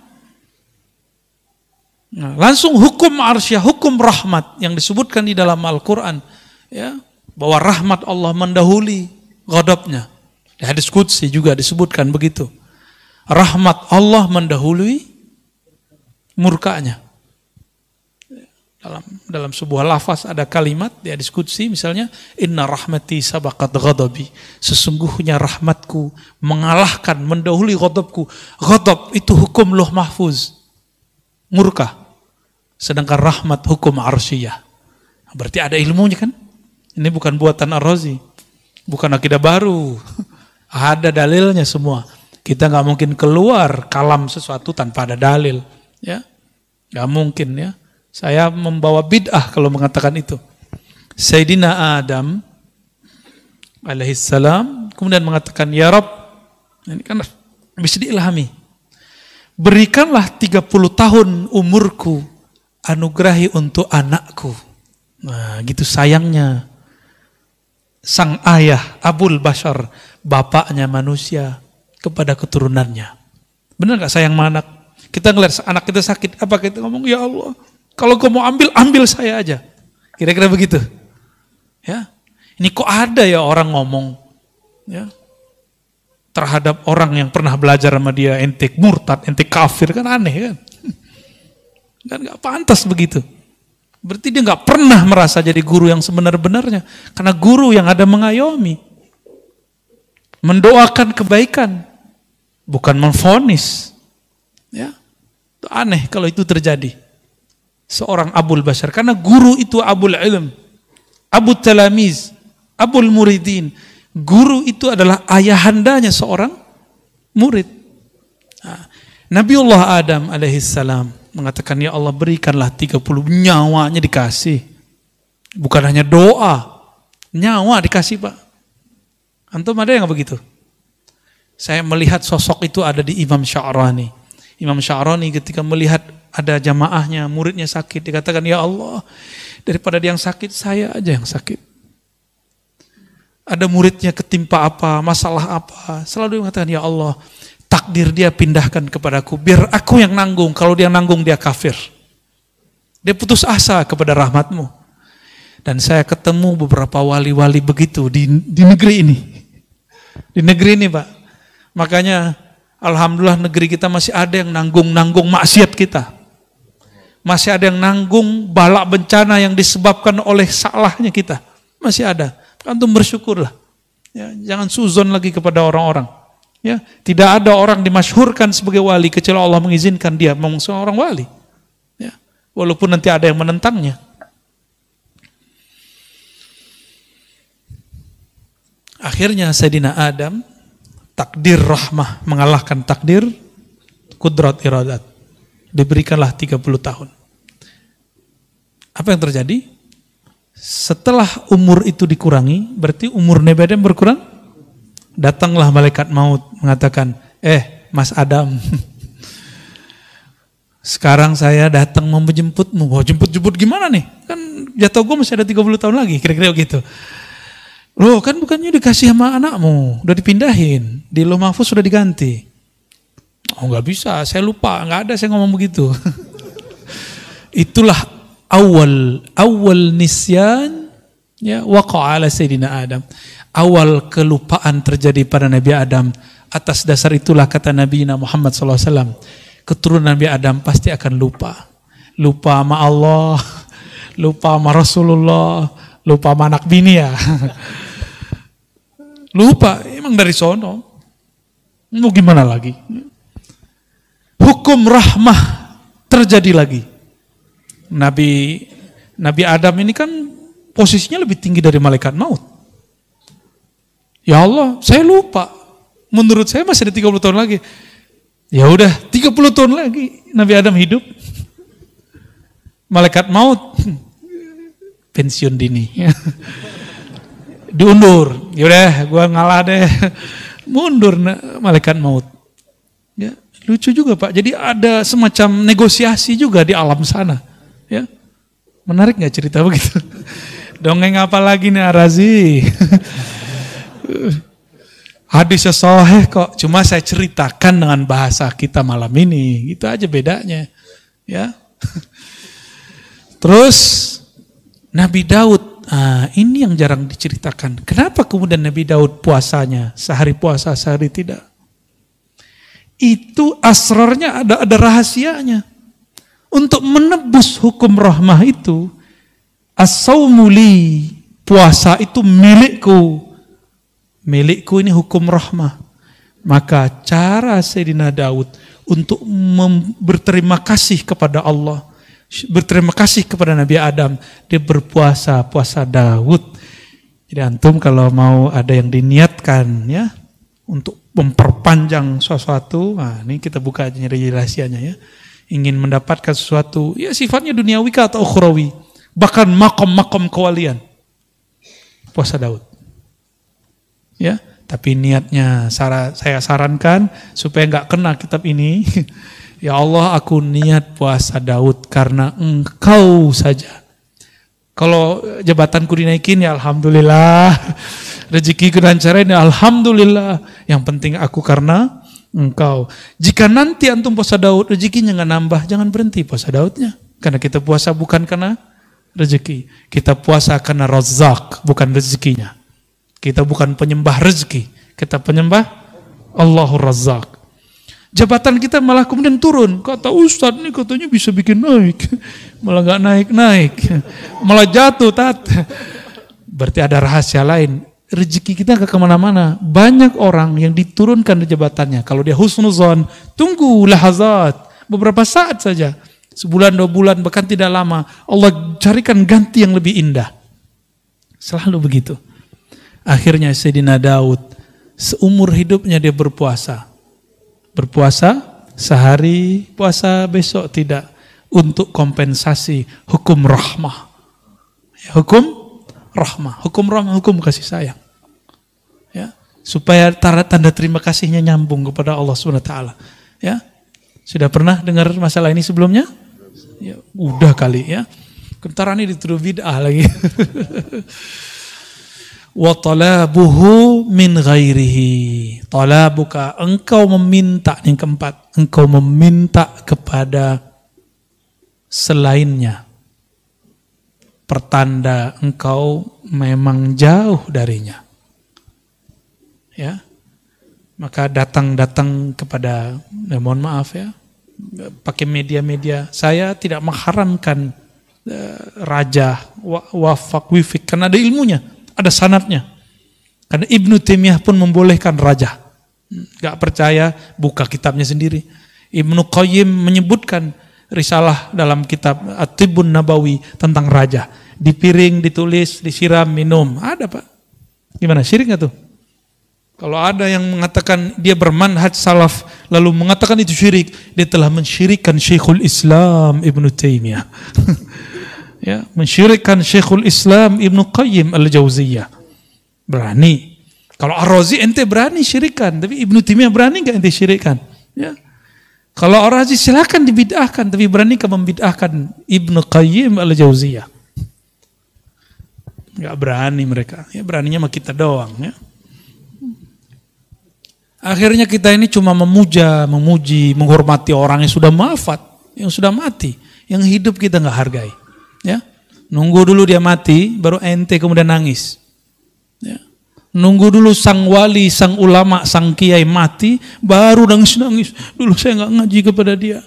Nah, langsung hukum arsyah, hukum rahmat yang disebutkan di dalam Al-Quran, ya, bahwa rahmat Allah mendahului ghadabnya. Di hadis qudsi juga disebutkan begitu. Rahmat Allah mendahului murkanya. Dalam sebuah lafaz ada kalimat dia diskusi misalnya inna rahmati sabaqat ghadabi, sesungguhnya rahmatku mengalahkan mendahului ghadabku. Ghadab itu hukum lauh mahfuz, murka, sedangkan rahmat hukum arsyiyah. Berarti ada ilmunya kan, ini bukan buatan Ar-Razi, bukan akidah baru. Ada dalilnya semua. Kita nggak mungkin keluar kalam sesuatu tanpa ada dalil, ya, nggak mungkin ya. Saya membawa bid'ah kalau mengatakan itu. Sayyidina Adam alaihissalam kemudian mengatakan, ya Rabb, ini kan bisa diilhami, berikanlah 30 tahun umurku, anugerahi untuk anakku. Nah, gitu sayangnya sang ayah Abul Bashar, bapaknya manusia, kepada keturunannya. Benar gak sayang sama anak? Kita ngeliat anak kita sakit, apa kita ngomong, ya Allah, kalau kau mau ambil saya aja. Kira-kira begitu. Ya. Ini kok ada ya orang ngomong ya, terhadap orang yang pernah belajar sama dia, ente murtad, ente kafir, kan aneh kan? Kan gak pantas begitu. Berarti dia gak pernah merasa jadi guru yang sebenar-benarnya. Karena guru yang ada mengayomi, mendoakan kebaikan, bukan memvonis. Ya. Itu aneh kalau itu terjadi. Seorang Abul Bashar, karena guru itu Abul Ilm, Abu Talamiz, Abul Muridin. Guru itu adalah ayahandanya seorang murid. Nah, Nabiullah Adam alaihissalam mengatakan, ya Allah, berikanlah 30, nyawanya dikasih. Bukan hanya doa, nyawa dikasih, Pak. Antum ada yang begitu? Saya melihat sosok itu ada di Imam Sya'rani. Imam Sya'rani ketika melihat ada jamaahnya, muridnya sakit, dikatakan, ya Allah, daripada dia yang sakit, saya aja yang sakit. Ada muridnya ketimpa apa, masalah apa, selalu dia mengatakan, ya Allah, takdir dia pindahkan kepadaku, biar aku yang nanggung, kalau dia nanggung dia kafir. Dia putus asa kepada rahmatmu. Dan saya ketemu beberapa wali-wali begitu di negeri ini. Di negeri ini, Pak. Makanya alhamdulillah negeri kita masih ada yang nanggung maksiat kita. Masih ada yang nanggung bala bencana yang disebabkan oleh salahnya kita. Masih ada. Antum bersyukurlah. Ya, jangan suzon lagi kepada orang-orang. Ya, tidak ada orang dimasyhurkan sebagai wali kecuali Allah mengizinkan dia memang seorang wali. Ya, walaupun nanti ada yang menentangnya. Akhirnya Sayyidina Adam, takdir rahmah mengalahkan takdir kudrat iradat. Diberikanlah 30 tahun. Apa yang terjadi? Setelah umur itu dikurangi, berarti umur Nabi Adam berkurang. Datanglah malaikat maut mengatakan, Mas Adam, sekarang saya datang mau menjemputmu. Mau jemput gimana nih? Kan jatuh gue masih ada 30 tahun lagi, kira-kira begitu. Loh, kan bukannya dikasih sama anakmu, udah dipindahin, di lauh mahfuz sudah diganti. Oh, nggak bisa, saya lupa, nggak ada saya ngomong begitu. Itulah awal nisyan ya, waqa ala Sayyidina Adam. Awal kelupaan terjadi pada Nabi Adam. Atas dasar itulah kata Nabi Muhammad SAW, keturunan Nabi Adam pasti akan lupa. Lupa sama Allah, lupa sama Rasulullah, lupa sama anak bini ya. Lupa, emang dari sono. Mau gimana lagi? Hukum rahmah terjadi lagi. Nabi Adam ini kan posisinya lebih tinggi dari malaikat maut. Ya Allah, saya lupa. Menurut saya masih ada 30 tahun lagi. Ya udah, 30 tahun lagi Nabi Adam hidup. Malaikat maut pensiun dini. Diundur. Ya udah, gua ngalah deh. Mundur malaikat maut. Ya. Lucu juga Pak, jadi ada semacam negosiasi juga di alam sana. Ya, menarik nggak cerita begitu? Dongeng apa lagi nih Ar-Razi? Hadisnya sahih kok, cuma saya ceritakan dengan bahasa kita malam ini, itu aja bedanya. Ya. Terus Nabi Daud, ini yang jarang diceritakan. Kenapa kemudian Nabi Daud puasanya sehari puasa sehari tidak? Itu asrarnya ada rahasianya. Untuk menebus hukum rahmah itu, as-sawmu li, puasa itu milikku. Milikku ini hukum rahmah. Maka cara Sayyidina Daud untuk berterima kasih kepada Allah, berterima kasih kepada Nabi Adam, dia berpuasa, puasa Daud. Jadi antum kalau mau ada yang diniatkan ya untuk memperpanjang sesuatu, nah ini kita buka aja rahasianya ya. Ingin mendapatkan sesuatu, ya sifatnya duniawi atau ukhrawi, bahkan makom-makom kewalian, puasa Daud. Ya, tapi niatnya saya sarankan supaya nggak kena kitab ini. Ya Allah, aku niat puasa Daud karena Engkau saja. Kalau jabatanku dinaikin ya alhamdulillah, rezekiku lancarin ya alhamdulillah. Yang penting aku karena Engkau. Jika nanti antum puasa Daud rezekinya nggak nambah, jangan berhenti puasa Daudnya. Karena kita puasa bukan karena rezeki, kita puasa karena Razzaq, bukan rezekinya. Kita bukan penyembah rezeki, kita penyembah Allahur Razzaq. Jabatan kita malah kemudian turun. Kata Ustadz ini katanya bisa bikin naik, malah nggak naik-naik, malah jatuh tat. Berarti ada rahasia lain. Rezeki kita gak kemana-mana. Banyak orang yang diturunkan di jabatannya. Kalau dia husnuzon, tunggu lahazat. Beberapa saat saja. Sebulan, 2 bulan, bahkan tidak lama. Allah carikan ganti yang lebih indah. Selalu begitu. Akhirnya Sayyidina Daud, seumur hidupnya dia berpuasa. Berpuasa sehari, puasa besok tidak. Untuk kompensasi hukum rahmah. Hukum rahmah, hukum kasih sayang. Ya, supaya tanda terima kasihnya nyambung kepada Allah SWT. Ya. Sudah pernah dengar masalah ini sebelumnya? Ya, udah kali ya. Bentar ini dituduh bid'ah lagi. Wa talabuhu min ghairihi. Talabuka, engkau meminta, yang keempat, engkau meminta kepada selainnya. Pertanda engkau memang jauh darinya. Ya. Maka datang kepada, mohon maaf ya, pakai media-media. Saya tidak mengharamkan raja, wafak, wifik, karena ada ilmunya, ada sanadnya. Karena Ibnu Taimiyah pun membolehkan raja. Gak percaya, buka kitabnya sendiri. Ibnu Qayyim menyebutkan risalah dalam kitab At-Tibbun Nabawi tentang raja. Di piring ditulis, disiram, minum. Ada Pak. Gimana, syirik gak tuh? Kalau ada yang mengatakan dia bermanhaj salaf lalu mengatakan itu syirik, dia telah mensyirikkan Syekhul Islam Ibnu Taimiyah. Ya, mensyirikkan Syekhul Islam Ibnu Qayyim Al-Jauziyah. Berani. Kalau Ar-Razi ente berani syirikan, tapi Ibnu Taimiyah berani gak ente syirikan? Ya. Kalau Ar-Razi silakan dibid'ahkan, tapi berani ke membid'ahkan Ibnu Qayyim Al-Jauziyah? Gak berani mereka. Ya, beraninya sama kita doang. Ya. Akhirnya kita ini cuma memuja, memuji, menghormati orang yang sudah wafat, yang sudah mati, yang hidup kita nggak hargai. Ya, nunggu dulu dia mati, baru ente kemudian nangis. Ya. Nunggu dulu sang wali, sang ulama, sang kiai mati, baru nangis-nangis. Dulu saya nggak ngaji kepada dia.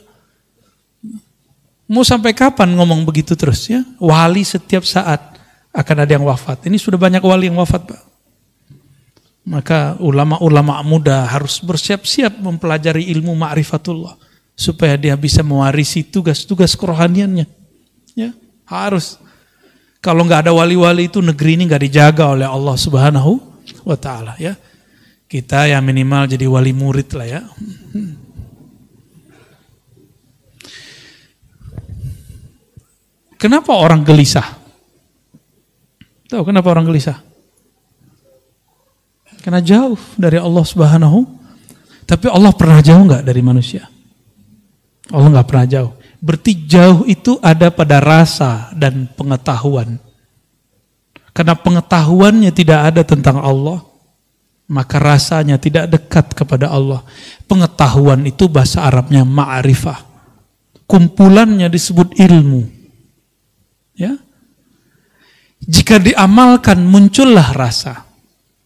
Mau sampai kapan ngomong begitu terus ya? Wali setiap saat akan ada yang wafat. Ini sudah banyak wali yang wafat, Pak. Maka ulama-ulama muda harus bersiap-siap mempelajari ilmu ma'rifatullah supaya dia bisa mewarisi tugas-tugas kerohaniannya. Ya, harus. Kalau nggak ada wali-wali itu negeri ini nggak dijaga oleh Allah Subhanahu wa Ta'ala. Ya, kita ya minimal jadi wali murid lah ya. Kenapa orang gelisah? Tahu kenapa orang gelisah? Karena jauh dari Allah Subhanahu. Tapi Allah pernah jauh nggak dari manusia? Allah nggak pernah jauh. Berarti jauh itu ada pada rasa dan pengetahuan. Karena pengetahuannya tidak ada tentang Allah, maka rasanya tidak dekat kepada Allah. Pengetahuan itu bahasa Arabnya ma'rifah. Kumpulannya disebut ilmu. Ya. Jika diamalkan muncullah rasa.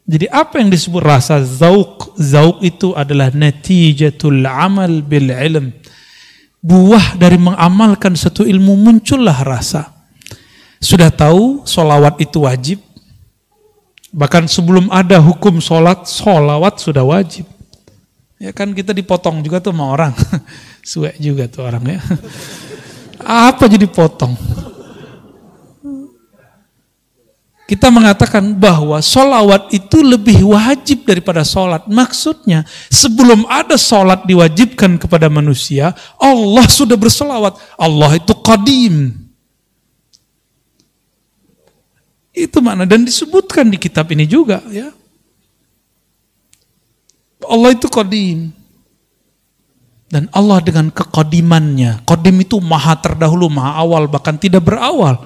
Jadi apa yang disebut rasa? Zauq. Zauq itu adalah natijatul amal bil ilm. buah dari mengamalkan satu ilmu muncullah rasa. Sudah tahu sholawat itu wajib. Bahkan sebelum ada hukum sholawat sudah wajib. Ya kan kita dipotong juga tuh sama orang. Suek juga tuh orangnya. Apa jadi potong? Kita mengatakan bahwa sholawat itu lebih wajib daripada sholat. Maksudnya sebelum ada sholat diwajibkan kepada manusia, Allah sudah bersolawat. Allah itu qadim. Itu makna, dan disebutkan di kitab ini juga, ya. Allah itu qadim. Dan Allah dengan kekodimannya. Qadim itu maha terdahulu, maha awal, bahkan tidak berawal.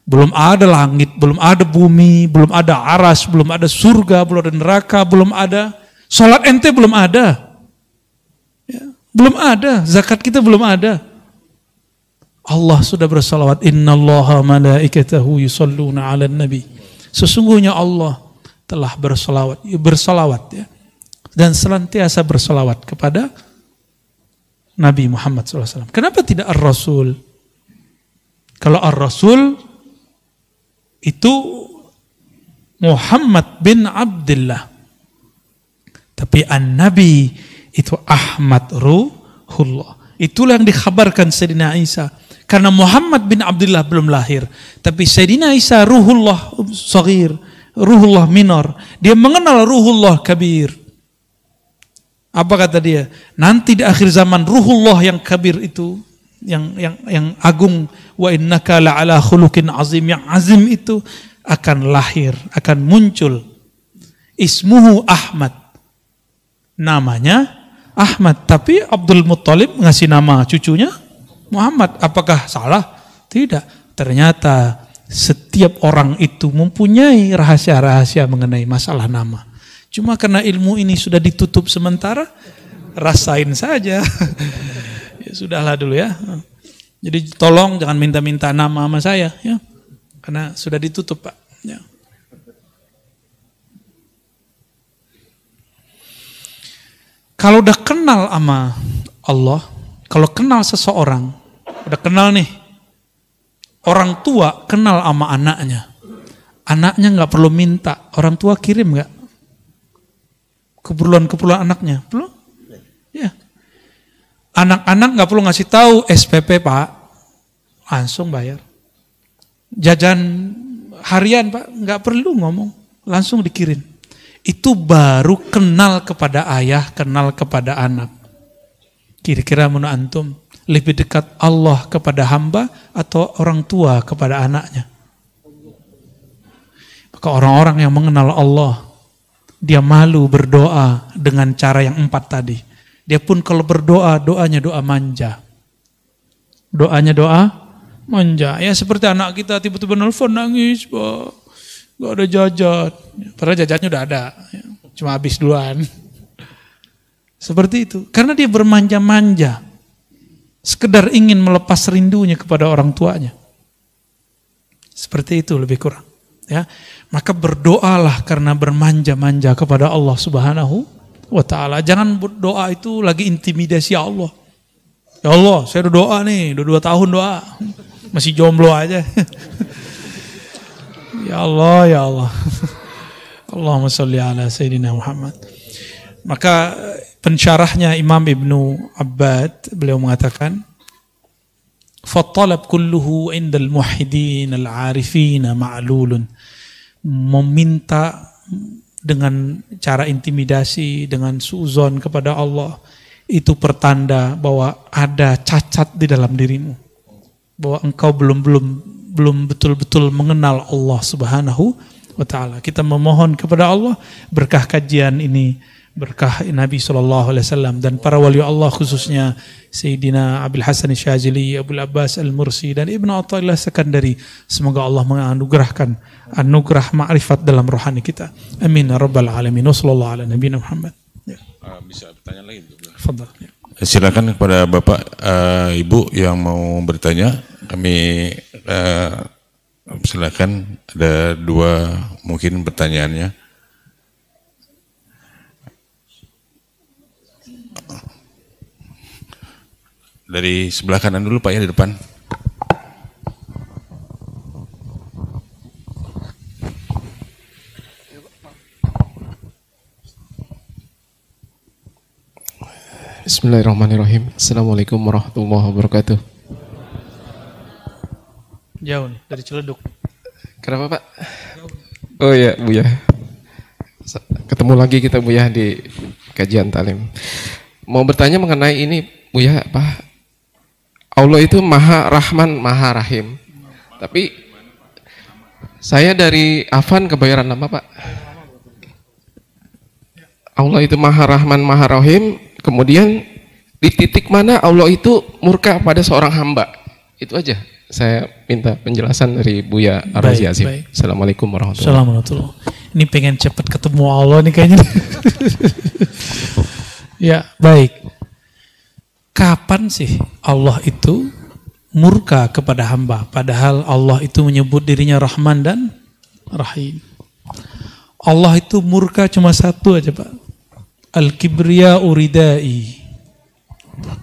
Belum ada langit, belum ada bumi, belum ada aras, belum ada surga, belum ada neraka, belum ada. Salat ente belum ada. Ya, belum ada. Zakat kita belum ada. Allah sudah bersalawat. Innallaha malaikatahu yusalluna 'alan nabi. Sesungguhnya Allah telah bersalawat ya. Dan senantiasa bersalawat kepada Nabi Muhammad SAW. Kenapa tidak Ar-Rasul? Kalau Ar-Rasul itu Muhammad bin Abdullah. Tapi An-Nabi itu Ahmad Ruhullah. Itulah yang dikhabarkan Sayyidina Isa. Karena Muhammad bin Abdullah belum lahir. Tapi Sayyidina Isa Ruhullah Saghir, Ruhullah Minor. Dia mengenal Ruhullah Kabir. Apa kata dia? Nanti di akhir zaman Ruhullah yang Kabir itu, yang agung, wa innaka la'ala khuluqin azim, yang azim itu akan lahir, akan muncul. Ismuhu Ahmad, namanya Ahmad, tapi Abdul Muttalib ngasih nama cucunya Muhammad. Apakah salah? Tidak. Ternyata setiap orang itu mempunyai rahasia-rahasia mengenai masalah nama. Cuma karena ilmu ini sudah ditutup sementara, rasain saja. Ya sudahlah dulu ya. Jadi tolong jangan minta-minta nama sama saya ya. Karena sudah ditutup, Pak. Ya. Kalau udah kenal sama Allah, kalau kenal seseorang, udah kenal nih. Orang tua kenal sama anaknya. Anaknya nggak perlu minta, orang tua kirim nggak? Keperluan anaknya, belum? Ya. Anak-anak nggak perlu ngasih tahu SPP Pak, langsung bayar. Jajan harian Pak, nggak perlu ngomong, langsung dikirim. Itu baru kenal kepada ayah, kenal kepada anak. Kira-kira menurut antum lebih dekat Allah kepada hamba atau orang tua kepada anaknya? Maka orang-orang yang mengenal Allah, dia malu berdoa dengan cara yang 4 tadi. Dia pun kalau berdoa, doanya doa manja. Doanya doa manja. Ya seperti anak kita tiba-tiba nelfon nangis, Pak. Gak ada jajan. Padahal jajannya udah ada. Cuma habis duluan. Seperti itu. Karena dia bermanja-manja. Sekedar ingin melepas rindunya kepada orang tuanya. Seperti itu lebih kurang. Ya, maka berdoalah karena bermanja-manja kepada Allah Subhanahu wa ta'ala. Jangan berdoa itu lagi intimidasi Allah. Ya Allah, saya udah doa nih, udah 2 tahun doa. Masih jomblo aja. Ya Allah, ya Allah. Allahumma sholli ala Sayyidina Muhammad. Maka pensyarahnya Imam Ibnu Abbad, beliau mengatakan, فَالطَّلَبْ كُلُّهُ عِنْدَ الْمُوحِدِينَ الْعَارِفِينَ مَعْلُولٌ. Meminta dengan cara intimidasi, dengan suuzon kepada Allah, itu pertanda bahwa ada cacat di dalam dirimu. Bahwa engkau belum betul-betul mengenal Allah Subhanahu wa ta'ala. Kita memohon kepada Allah berkah kajian ini, berkah Nabi SAW dan para wali Allah, khususnya Sayyidina Abil Hasan Syazili, Abul Abbas Al-Mursi dan Ibnu Athaillah Sekandari. Semoga Allah menganugerahkan anugerah ma'rifat dalam rohani kita. Amin ya rabbal alamin. Wassallallahu ala nabiyina Muhammad. Ya. Bisa bertanya lagi? Fadhal. Ya. Silakan kepada Bapak, Ibu yang mau bertanya. Kami silakan, ada 2 mungkin pertanyaannya. Dari sebelah kanan dulu Pak ya, di depan. Bismillahirrahmanirrahim. Assalamualaikum warahmatullahi wabarakatuh. Jauh nih, dari Ciledug. Kenapa Pak? Oh ya Buya. Ketemu lagi kita Buya di kajian talim. Mau bertanya mengenai ini Buya, Pak. Allah itu Maha Rahman, Maha Rahim. Tapi saya dari Afan kebayaran lama Pak. Allah itu Maha Rahman, Maha Rahim. Kemudian di titik mana Allah itu murka pada seorang hamba? Itu aja. Saya minta penjelasan dari Buya Ar-Razi Azim. Assalamualaikum warahmatullahi wabarakatuh. Ini pengen cepat ketemu Allah nih kayaknya. Ya, baik. Kapan sih Allah itu murka kepada hamba? Padahal Allah itu menyebut dirinya Rahman dan Rahim. Allah itu murka cuma satu aja Pak. Al-kibriya uridai.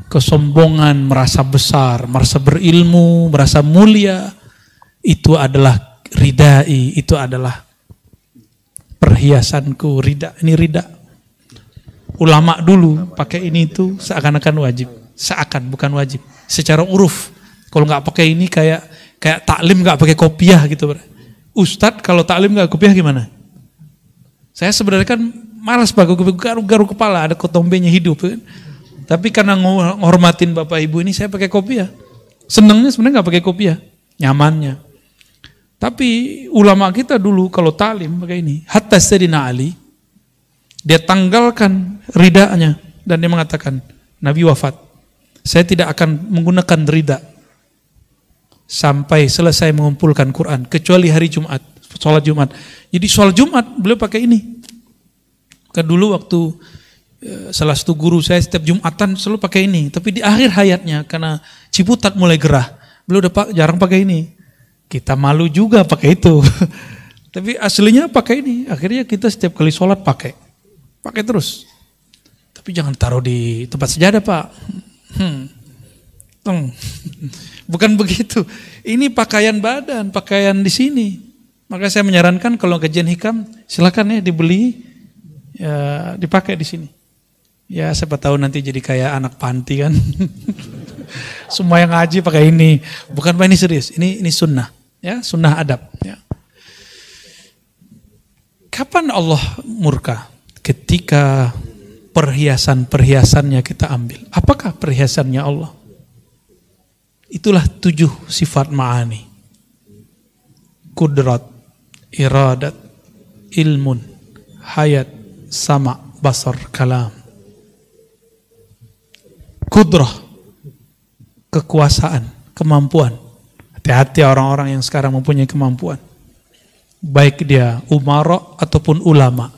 Kesombongan, merasa besar, merasa berilmu, merasa mulia. Itu adalah ridai, itu adalah perhiasanku, rida. Ini rida. Ulama dulu pakai ini itu seakan-akan wajib. Seakan, bukan wajib. Secara uruf. Kalau nggak pakai ini kayak taklim nggak pakai kopiah gitu. Ustadz kalau taklim nggak kopiah gimana? Saya sebenarnya kan malas pakai kopiah, garu kepala, ada kotombenya hidup kan. Tapi karena ngormatin bapak ibu ini saya pakai kopiah. Senangnya sebenarnya nggak pakai kopiah, nyamannya. Tapi ulama kita dulu kalau taklim pakai ini. Hatta Sayyidina Ali dia tanggalkan ridanya dan dia mengatakan Nabi wafat. Saya tidak akan menggunakan rida sampai selesai mengumpulkan Quran kecuali hari Jumat, sholat Jumat. Jadi sholat Jumat beliau pakai ini. Kan dulu waktu salah satu guru saya setiap Jumatan selalu pakai ini. Tapi di akhir hayatnya karena Ciputat mulai gerah, beliau udah jarang pakai ini. Kita malu juga pakai itu. Tapi aslinya pakai ini. Akhirnya kita setiap kali sholat pakai terus. Tapi jangan taruh di tempat sejadah Pak. Bukan begitu. Ini pakaian badan, pakaian di sini. Maka saya menyarankan kalau kajian hikam silakan ya dibeli, ya dipakai di sini. Ya siapa tahu nanti jadi kayak anak panti kan. Semua yang ngaji pakai ini. Bukan Pak, ini serius. Ini sunnah, ya sunnah adab. Ya. Kapan Allah murka? Ketika perhiasan-perhiasannya kita ambil. Apakah perhiasannya Allah? Itulah 7 sifat ma'ani. Kudrat, iradat, ilmun, hayat, sama, basar, kalam. Kudrah, kekuasaan, kemampuan. Hati-hati orang-orang yang sekarang mempunyai kemampuan. Baik dia umara ataupun ulama.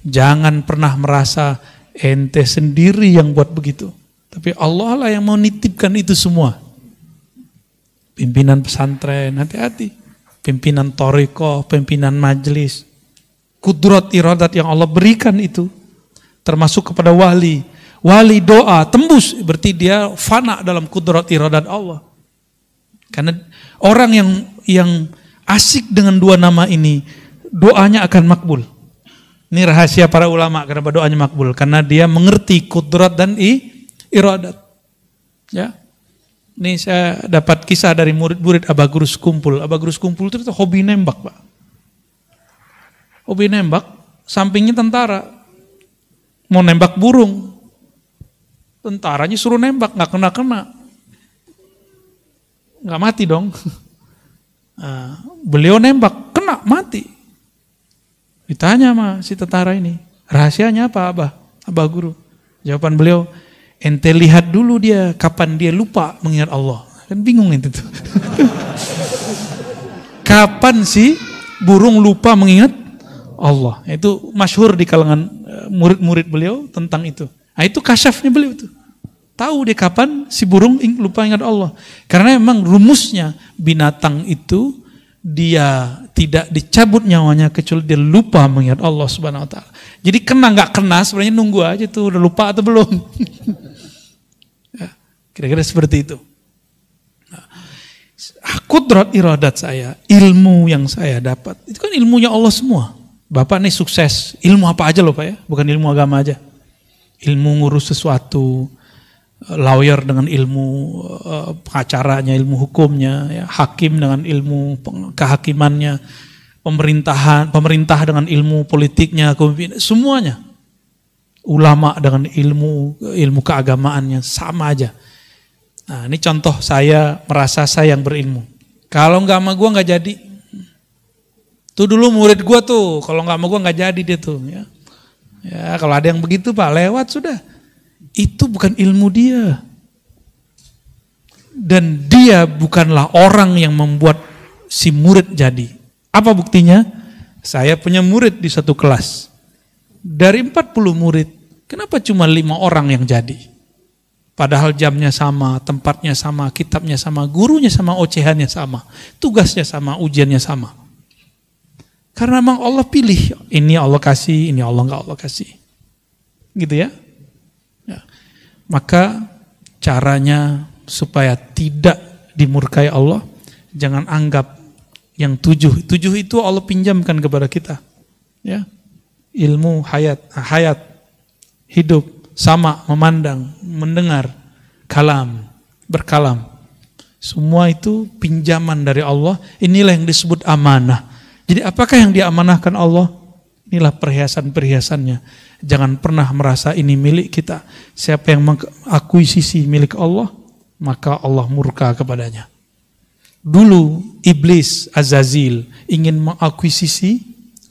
Jangan pernah merasa ente sendiri yang buat begitu. Tapi Allah lah yang mau nitipkan itu semua. Pimpinan pesantren, hati-hati. Pimpinan thariqah, pimpinan majelis. Kudrat iradat yang Allah berikan itu. Termasuk kepada wali. Wali doa, tembus. Berarti dia fana dalam kudrat iradat Allah. Karena orang yang asik dengan 2 nama ini, doanya akan makbul. Ini rahasia para ulama kenapa doanya makbul. Karena dia mengerti kudrat dan iradat. Ya. Ini saya dapat kisah dari murid-murid Aba Guru Sekumpul. Aba Guru Sekumpul itu hobi nembak Pak. Hobi nembak, sampingnya tentara. Mau nembak burung. Tentaranya suruh nembak, gak kena-kena. Gak mati dong. Nah, beliau nembak, kena, mati. Ditanya sama si tentara ini, rahasianya apa Abah Guru? Jawaban beliau, ente lihat dulu dia kapan dia lupa mengingat Allah. Kan bingung itu tuh. Kapan sih burung lupa mengingat Allah? Itu masyhur di kalangan murid-murid beliau tentang itu. Nah itu kasyafnya beliau itu. Tahu dia kapan si burung lupa ingat Allah. Karena memang rumusnya binatang itu dia tidak dicabut nyawanya kecuali dia lupa mengingat Allah Subhanahu wa taala. Jadi kena nggak kena sebenarnya nunggu aja tuh udah lupa atau belum. Ya. Kira-kira seperti itu. Nah, kudrat iradat saya, ilmu yang saya dapat, itu kan ilmunya Allah semua. Bapak nih sukses, ilmu apa aja loh Pak ya, bukan ilmu agama aja. Ilmu ngurus sesuatu, lawyer dengan ilmu pengacaranya, ilmu hukumnya, ya, hakim dengan ilmu kehakimannya, pemerintah dengan ilmu politiknya, semuanya. Ulama dengan ilmu keagamaannya sama aja. Nah, ini contoh saya merasa saya yang berilmu. Kalau nggak sama gue nggak jadi. Tuh dulu murid gue tuh, kalau nggak sama gue nggak jadi dia tuh. Ya, kalau ada yang begitu Pak, lewat sudah. Itu bukan ilmu dia. Dan dia bukanlah orang yang membuat si murid jadi. Apa buktinya? Saya punya murid di satu kelas. Dari 40 murid, kenapa cuma 5 orang yang jadi? Padahal jamnya sama, tempatnya sama, kitabnya sama, gurunya sama, ocehannya sama, tugasnya sama, ujiannya sama. Karena memang Allah pilih, ini Allah kasih, ini Allah enggak Allah kasih. Gitu ya? Ya. Maka caranya supaya tidak dimurkai Allah, jangan anggap yang 7 itu Allah pinjamkan kepada kita. Ya. Ilmu hayat, hidup, sama, memandang, mendengar, berkalam. Semua itu pinjaman dari Allah. Inilah yang disebut amanah. Jadi apakah yang diamanahkan Allah? Inilah perhiasan-perhiasannya. Jangan pernah merasa ini milik kita. Siapa yang mengakuisisi milik Allah, maka Allah murka kepadanya. Dulu iblis Azazil ingin mengakuisisi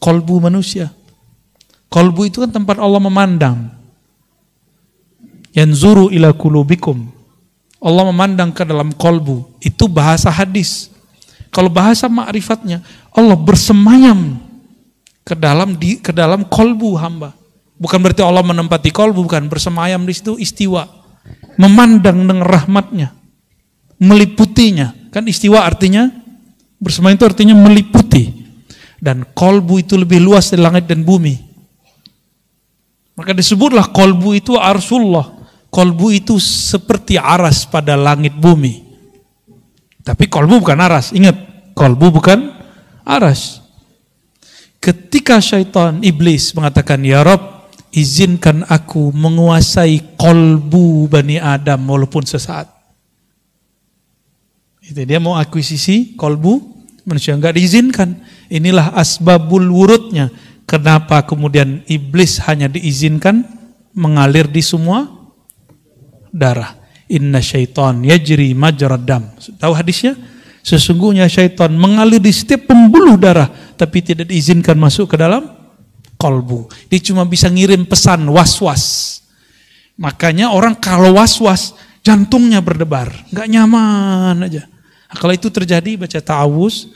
kolbu manusia. Kolbu itu kan tempat Allah memandang. Yanzuru ila qulubikum. Allah memandang ke dalam kolbu. Itu bahasa hadis. Kalau bahasa ma'rifatnya, Allah bersemayam ke dalam kolbu hamba. Bukan berarti Allah menempati kolbu, bukan, bersemayam di situ, istiwa. Memandang dengan rahmatnya. Meliputinya. Kan istiwa artinya, bersemayam itu artinya meliputi. Dan kolbu itu lebih luas dari langit dan bumi. Maka disebutlah kolbu itu arsullah. Kolbu itu seperti aras pada langit bumi. Tapi kolbu bukan aras. Ingat, kolbu bukan aras. Ketika syaitan, iblis mengatakan, ya Rabb, izinkan aku menguasai kolbu Bani Adam walaupun sesaat. Itu dia mau akuisisi kolbu manusia, enggak diizinkan. Inilah asbabul wurudnya. Kenapa kemudian iblis hanya diizinkan mengalir di semua darah? Inna syaitan yajri majrad dam. Tahu hadisnya? Sesungguhnya syaitan mengalir di setiap pembuluh darah, tapi tidak diizinkan masuk ke dalam kolbu. Dia cuma bisa ngirim pesan was-was. Makanya orang kalau was-was, jantungnya berdebar, nggak nyaman aja. Nah, kalau itu terjadi, baca ta'awuz,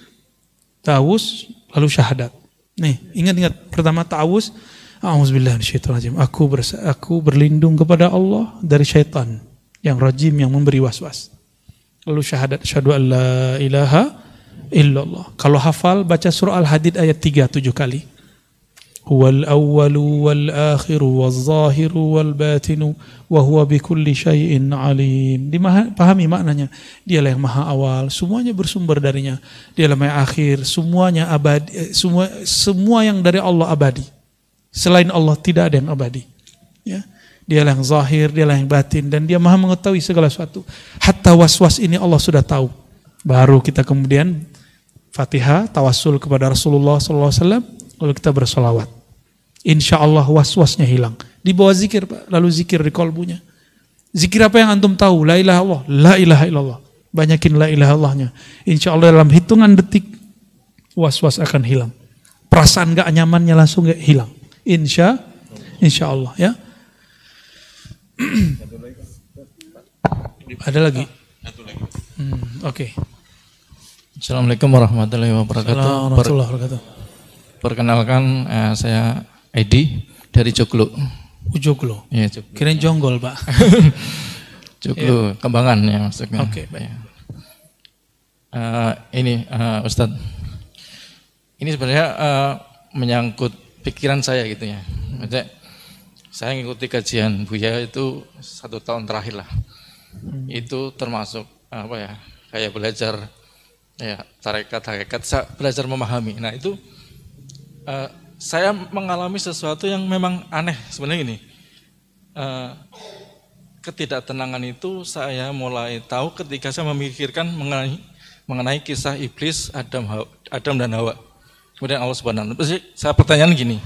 lalu syahadat. Nih, ingat-ingat, pertama ta'awuz, a'udzubillahi minasyaitonir rajim. Aku berlindung kepada Allah dari syaitan yang rajim, yang memberi was-was. Lalu syahadat, asyhadu an la ilaha illallah. Kalau hafal, baca surah Al-Hadid ayat 3 7 kali. Huwal awwalu wal akhiru wal zahiru wal batinu wa huwa bikulli syai'in alim. Dipahami maknanya. Dialah yang maha awal, semuanya bersumber darinya. Dialah yang akhir, semuanya abadi, semua yang dari Allah abadi. Selain Allah tidak ada yang abadi. Ya. Dialah yang zahir, dialah yang batin, dan dia maha mengetahui segala sesuatu. Hatta was-was ini Allah sudah tahu. Baru kita kemudian Fatihah, tawassul kepada Rasulullah SAW, lalu kita bersolawat. Insya Allah was-wasnya hilang. Di bawah zikir, Pak. Lalu zikir di kolbunya. Zikir apa yang antum tahu? La ilaha Allah, la ilaha illallah. Banyakin la ilaha Allahnya. Insya Allah dalam hitungan detik, was-was akan hilang. Perasaan gak nyamannya langsung gak hilang. Insya Allah ya. Ada lagi? Oke. Assalamualaikum warahmatullahi wabarakatuh. Perkenalkan, saya Edi dari Joglo. Joglo? Ya, Joglo. Kirain Jonggol, Pak. Joglo, ya. Kembangan ya maksudnya. Oke, baik. Ustadz, ini sebenarnya menyangkut pikiran saya gitu ya. Maksudnya, saya ngikuti kajian Buya itu 1 tahun terakhir lah. Itu termasuk apa ya? Kayak belajar ya tarekat hakikat, belajar memahami. Nah itu saya mengalami sesuatu yang memang aneh sebenarnya ini. Ketidaktenangan itu saya mulai tahu ketika saya memikirkan mengenai kisah iblis Adam dan Hawa. Kemudian Allah Subhanahu wa Ta'ala. Saya pertanyaan gini,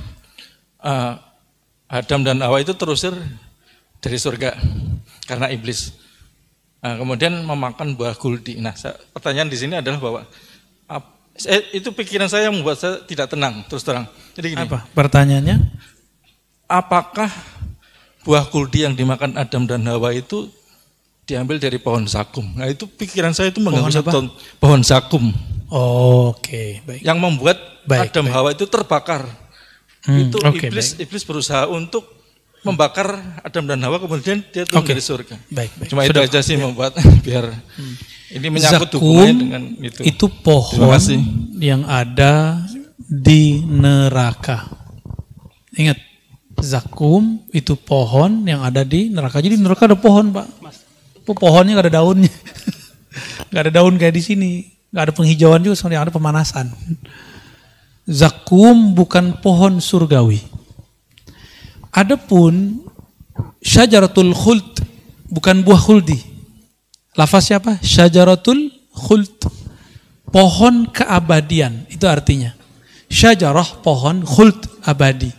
Adam dan Hawa itu terusir dari surga karena iblis. Kemudian memakan buah guldi. Nah, pertanyaan di sini adalah bahwa itu pikiran saya yang membuat saya tidak tenang terus terang. Jadi gini. Apa pertanyaannya? Apakah buah guldi yang dimakan Adam dan Hawa itu diambil dari pohon zakum? Nah, itu pikiran saya itu mengganggu pohon zakum. Oke, baik. Yang membuat Adam Hawa itu terbakar. Itu iblis berusaha untuk membakar Adam dan Hawa, kemudian dia turun dari surga. Baik. Cuma itu aja sih membuat biar ini menyangkut hubungannya dengan itu. Itu pohon yang ada di neraka. Ingat, zakum itu pohon yang ada di neraka. Jadi di neraka ada pohon, Pak. Pohonnya nggak ada daunnya, nggak ada daun kayak di sini, nggak ada penghijauan juga, soalnya ada pemanasan. Zakum bukan pohon surgawi. Adapun syajaratul khuld bukan buah khuldi. Lafaz siapa? Syajaratul khuld. Pohon keabadian itu artinya. Syajarah pohon, khuld abadi.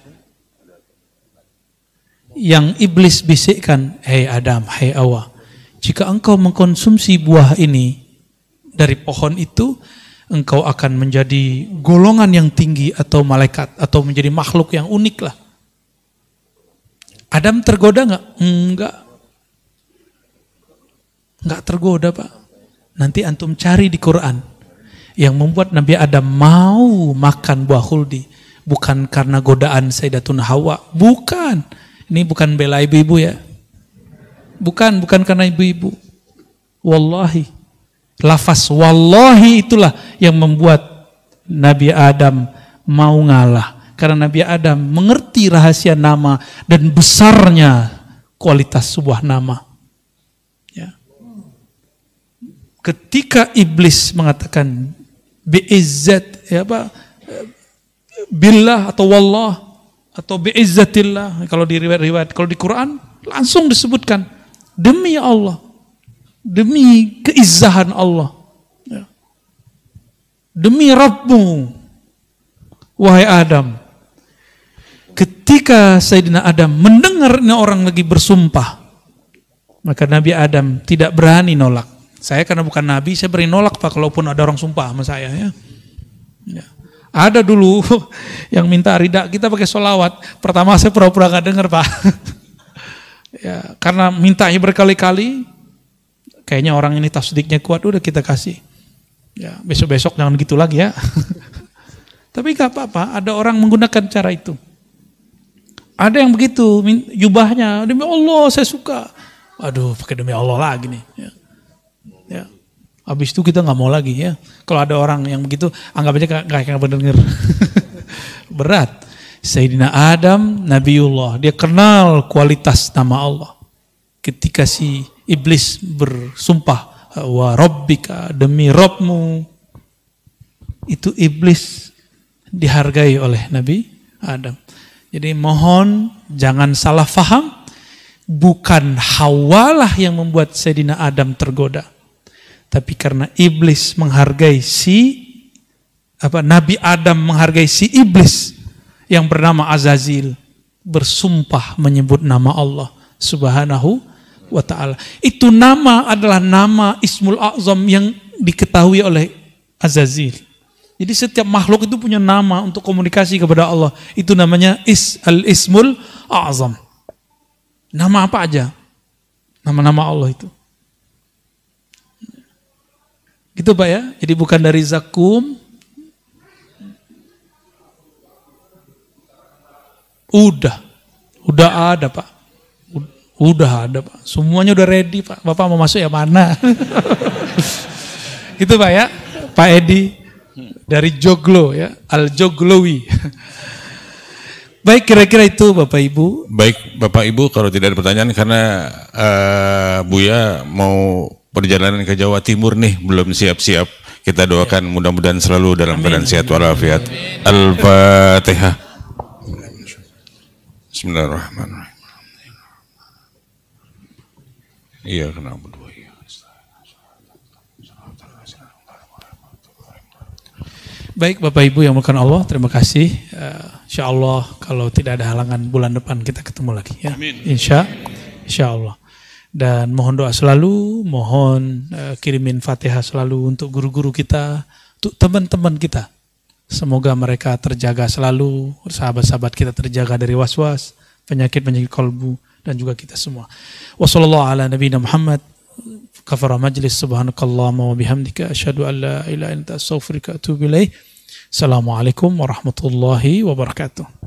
Yang iblis bisikkan, "Hei Adam, hei Hawa, jika engkau mengkonsumsi buah ini dari pohon itu, engkau akan menjadi golongan yang tinggi atau malaikat atau menjadi makhluk yang unik lah." Adam tergoda nggak? Nggak tergoda, Pak. Nanti antum cari di Quran yang membuat Nabi Adam mau makan buah khuldi bukan karena godaan Sayyidatuna Hawa, bukan. Ini bukan bela ibu-ibu ya. Bukan karena ibu-ibu. Wallahi. Lafaz wallahi itulah yang membuat Nabi Adam mau ngalah. Karena Nabi Adam mengerti rahasia nama dan besarnya kualitas sebuah nama. Ya. Ketika iblis mengatakan bi'izzat, ya apa, billah atau wallah atau bi'izzatillah, kalau di riwayat, kalau di Quran langsung disebutkan demi Allah, demi keizzahan Allah, ya. Demi Rabbmu, wahai Adam. Ketika Sayyidina Adam mendengar ini orang lagi bersumpah, maka Nabi Adam tidak berani nolak. Saya karena bukan Nabi, saya berani nolak, Pak, kalaupun ada orang sumpah sama saya. Ya. Ada dulu yang minta rida kita pakai sholawat. Pertama saya pura-pura gak dengar, Pak. Ya, karena mintanya berkali-kali, kayaknya orang ini tasdiknya kuat, udah kita kasih. Ya, besok-besok jangan gitu lagi ya. Tapi gak apa-apa, ada orang menggunakan cara itu. Ada yang begitu, jubahnya, demi Allah saya suka. Aduh, pakai demi Allah lagi nih. Ya. Habis itu kita nggak mau lagi ya. Kalau ada orang yang begitu, anggap aja kayak bener. Berat. Sayyidina Adam, Nabiullah, dia kenal kualitas nama Allah. Ketika si iblis bersumpah, wa rabbika, demi Rabbmu, itu iblis dihargai oleh Nabi Adam. Jadi mohon jangan salah faham, bukan Hawalah yang membuat Sayyidina Adam tergoda. Tapi karena iblis menghargai Nabi Adam menghargai si iblis yang bernama Azazil, bersumpah menyebut nama Allah Subhanahu wa ta'ala. Itu nama adalah nama Ismul A'zam yang diketahui oleh Azazil. Jadi setiap makhluk itu punya nama untuk komunikasi kepada Allah. Itu namanya Al-Ismul A'zam. Nama apa aja? Nama-nama Allah itu. Gitu Pak ya. Jadi bukan dari zakum. Udah ada Pak. Udah ada Pak. Semuanya udah ready Pak. Bapak mau masuk yang mana? Gitu Pak ya. Pak Edi. Dari Joglo ya, Al-Joglowi. Baik, kira-kira itu Bapak Ibu. Baik Bapak Ibu, kalau tidak ada pertanyaan karena Buya mau perjalanan ke Jawa Timur nih, belum siap-siap. Kita doakan mudah-mudahan selalu dalam keadaan sehat walafiat. Al-Fatihah. Bismillahirrahmanirrahim. Iya, kenapa? Baik Bapak Ibu yang dimuliakan Allah, terima kasih. Insya Allah kalau tidak ada halangan bulan depan kita ketemu lagi ya. Insya Allah. Dan mohon doa selalu, mohon kirimin Fatihah selalu untuk guru-guru kita, untuk teman-teman kita. Semoga mereka terjaga selalu, sahabat-sahabat kita terjaga dari was-was, penyakit-penyakit kalbu, dan juga kita semua. Wassallallahu ala nabiyina Muhammad. Kafara majlis, subhanakallahumma wa bihamdika asyhadu an la ilaha illa anta astaghfiruka wa atubu ilaik. Assalamualaikum warahmatullahi wabarakatuh.